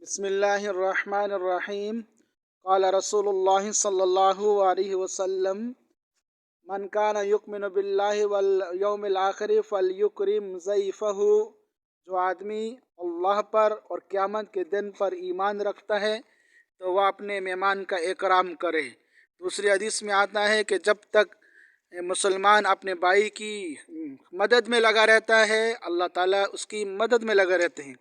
बिस्मिल्लाहिर्रहमानिर्रहीम। क़ाल रसूलुल्लाह सल्लल्लाहु अलैहि वसल्लम मन कान युमिनु बिल्लाहि वल यौमिल आखिर फलयुकरिम ज़ैफ़हु। जो आदमी अल्लाह पर और क़यामत के दिन पर ईमान रखता है तो वह अपने मेहमान का इकराम करे। दूसरी हदीस में आता है कि जब तक मुसलमान अपने भाई की मदद में लगा रहता है अल्लाह ताला उसकी मदद में लगा रहते हैं,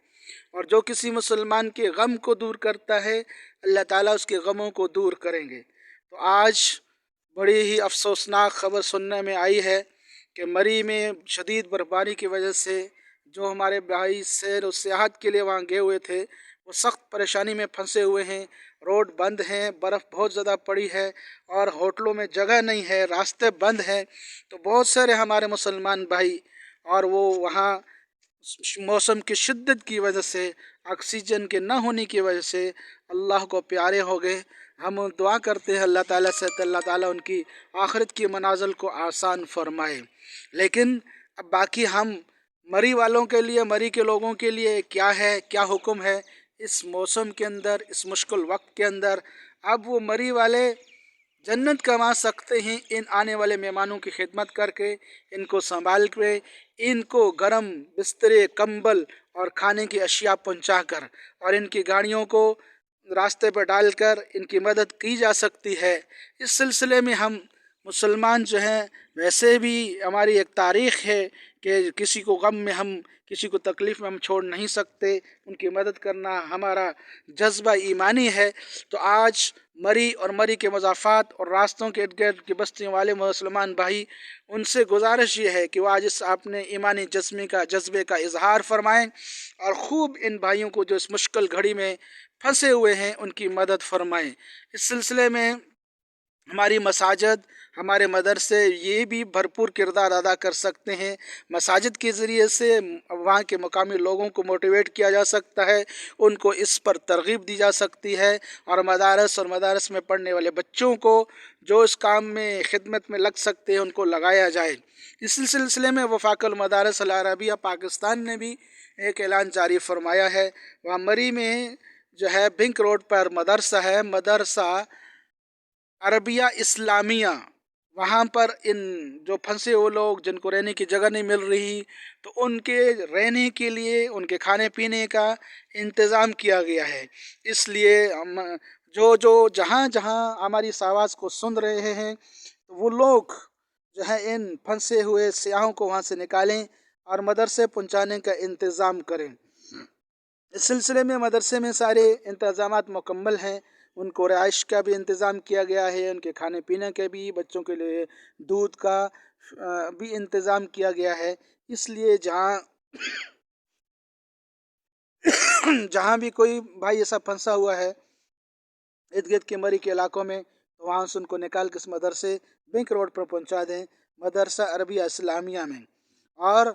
और जो किसी मुसलमान के गम को दूर करता है अल्लाह ताला उसके गमों को दूर करेंगे। तो आज बड़ी ही अफसोसनाक खबर सुनने में आई है कि मरी में शदीद बर्फबारी की वजह से जो हमारे भाई सैर और सियाहत के लिए वहाँ गए हुए थे वो सख्त परेशानी में फंसे हुए हैं। रोड बंद हैं, बर्फ़ बहुत ज़्यादा पड़ी है और होटलों में जगह नहीं है, रास्ते बंद हैं। तो बहुत सारे हमारे मुसलमान भाई और वो वहाँ मौसम की शिद्दत की वजह से, ऑक्सीजन के न होने की वजह से अल्लाह को प्यारे हो गए। हम दुआ करते हैं अल्लाह ताला से अल्लाह ताला उनकी आखिरत की मनाज़िल को आसान फरमाए। लेकिन अब बाकी हम मरी वालों के लिए, मरी के लोगों के लिए क्या है, क्या हुक्म है इस मौसम के अंदर, इस मुश्किल वक्त के अंदर। अब वो मरी वाले जन्नत कमा सकते हैं इन आने वाले मेहमानों की खिदमत करके, इनको संभाल के, इनको गरम बिस्तरे, कंबल और खाने की अशिया पहुंचा कर, और इनकी गाड़ियों को रास्ते पर डालकर इनकी मदद की जा सकती है। इस सिलसिले में हम मुसलमान जो हैं, वैसे भी हमारी एक तारीख़ है कि किसी को गम में हम, किसी को तकलीफ़ में हम छोड़ नहीं सकते, उनकी मदद करना हमारा जज्बा ईमानी है। तो आज मरी और मरी के मज़ाफ़ात और रास्तों के इर्द गिर्द की बस्तियों वाले मुसलमान भाई, उनसे गुजारिश ये है कि वह आज इस अपने ईमानी जज्बे का इजहार फरमाएँ और ख़ूब इन भाइयों को जो इस मुश्किल घड़ी में फंसे हुए हैं उनकी मदद फरमाएँ। इस सिलसिले में हमारी मसाजिद, हमारे मदरसे ये भी भरपूर किरदार अदा कर सकते हैं। मसाजिद के ज़रिए से वहाँ के मकामी लोगों को मोटिवेट किया जा सकता है, उनको इस पर तरग़ीब दी जा सकती है, और मदारस में पढ़ने वाले बच्चों को जो इस काम में खिदमत में लग सकते हैं उनको लगाया जाए। इस सिलसिले में वफ़ाक़ुल मदारिस अल अरबिया पाकिस्तान ने भी एक ऐलान जारी फरमाया है। वहाँ मरी में जो है बिंक रोड पर मदरसा है, मदरसा अरबिया इस्लामिया। वहाँ पर इन जो फंसे हुए लोग जिनको रहने की जगह नहीं मिल रही, तो उनके रहने के लिए, उनके खाने पीने का इंतज़ाम किया गया है। इसलिए हम जो जहाँ जहाँ हमारी इस आवाज़ को सुन रहे हैं, तो वो लोग जो है इन फंसे हुए सियाहों को वहाँ से निकालें और मदरसे पहुँचाने का इंतज़ाम करें। इस सिलसिले में मदरसे में सारे इंतज़ामात मुकम्मल हैं। उनको रिहाइश का भी इंतज़ाम किया गया है, उनके खाने पीने के भी, बच्चों के लिए दूध का भी इंतज़ाम किया गया है। इसलिए जहाँ जहाँ भी कोई भाई ऐसा फंसा हुआ है इर्द गिर्द के मरी के इलाकों में, तो वहाँ से उनको निकाल के इस मदरसे बिंक रोड पर पहुँचा दें, मदरसा अरबिया इस्लामिया में। और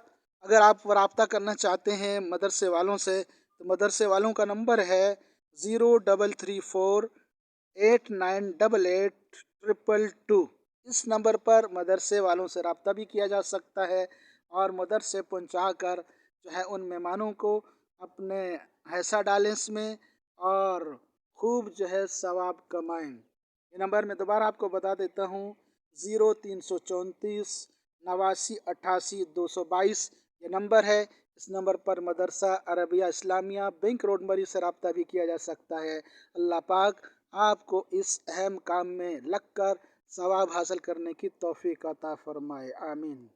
अगर आप रब्ता करना चाहते हैं मदरसे वालों से, तो मदरसे वालों का नंबर है 0334898822। इस नंबर पर मदरसे वालों से रब्ता भी किया जा सकता है और मदरसे पहुँचा कर जो है उन मेहमानों को अपने हिस्सा डालें इसमें और खूब जो है सवाब कमाएँ। ये नंबर मैं दोबारा आपको बता देता हूँ, 0334 8988 222 ये नंबर है। इस नंबर पर मदरसा अरबिया इस्लामिया बिंक रोड मरी से रब्ता भी किया जा सकता है। अल्लाह पाक आपको इस अहम काम में लग कर सवाब हासिल करने की तौफीक अता फरमाए। आमीन।